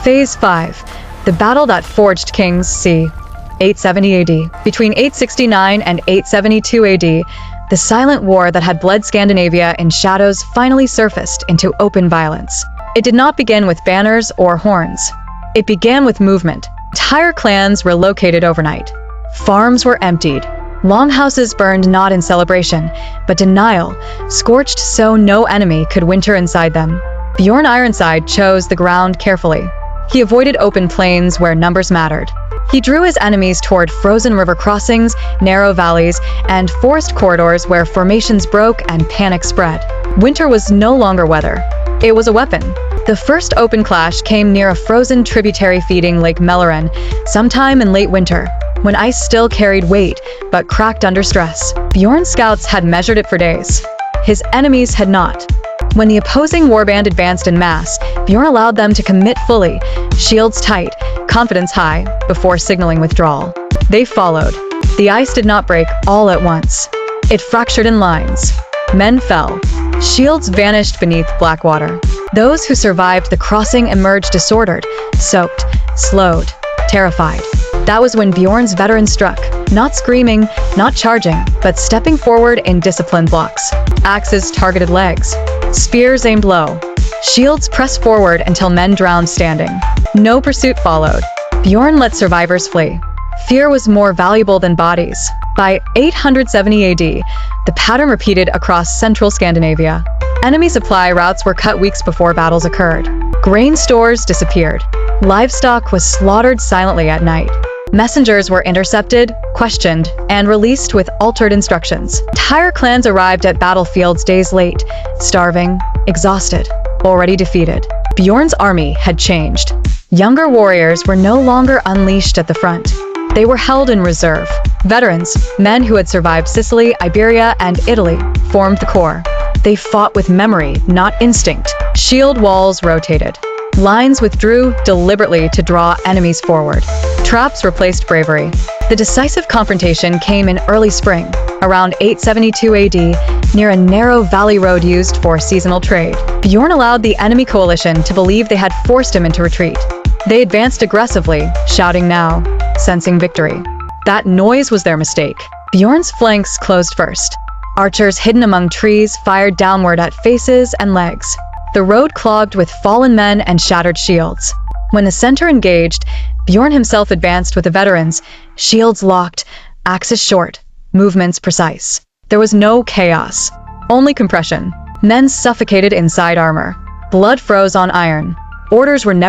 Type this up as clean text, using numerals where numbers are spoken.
Phase 5. The Battle That Forged Kings c. 870 AD. Between 869 and 872 AD, the silent war that had bled Scandinavia in shadows finally surfaced into open violence. It did not begin with banners or horns. It began with movement. Entire clans relocated overnight. Farms were emptied. Longhouses burned not in celebration, but denial, scorched so no enemy could winter inside them. Bjorn Ironside chose the ground carefully. He avoided open plains where numbers mattered. He drew his enemies toward frozen river crossings, narrow valleys, and forest corridors where formations broke and panic spread. Winter was no longer weather. It was a weapon. The first open clash came near a frozen tributary feeding Lake Melloren, sometime in late winter, when ice still carried weight but cracked under stress. Bjorn's scouts had measured it for days. His enemies had not. When the opposing warband advanced in mass, Bjorn allowed them to commit fully, shields tight, confidence high, before signaling withdrawal. They followed. The ice did not break all at once. It fractured in lines. Men fell. Shields vanished beneath black water. Those who survived the crossing emerged disordered, soaked, slowed, terrified. That was when Bjorn's veterans struck, not screaming, not charging, but stepping forward in disciplined blocks. Axes targeted legs. Spears aimed low. Shields pressed forward until men drowned standing. No pursuit followed. Bjorn let survivors flee. Fear was more valuable than bodies. By 870 AD, the pattern repeated across central Scandinavia. Enemy supply routes were cut weeks before battles occurred. Grain stores disappeared. Livestock was slaughtered silently at night. Messengers were intercepted, questioned, and released with altered instructions. Entire clans arrived at battlefields days late, starving, exhausted, already defeated. Bjorn's army had changed. Younger warriors were no longer unleashed at the front. They were held in reserve. Veterans, men who had survived Sicily, Iberia, and Italy, formed the core. They fought with memory, not instinct. Shield walls rotated. Lines withdrew deliberately to draw enemies forward. Traps replaced bravery. The decisive confrontation came in early spring, around 872 AD, near a narrow valley road used for seasonal trade. Bjorn allowed the enemy coalition to believe they had forced him into retreat. They advanced aggressively, shouting now, sensing victory. That noise was their mistake. Bjorn's flanks closed first. Archers hidden among trees fired downward at faces and legs. The road clogged with fallen men and shattered shields. When the center engaged, Bjorn himself advanced with the veterans, shields locked, axes short, movements precise. There was no chaos, only compression. Men suffocated inside armor. Blood froze on iron. Orders were never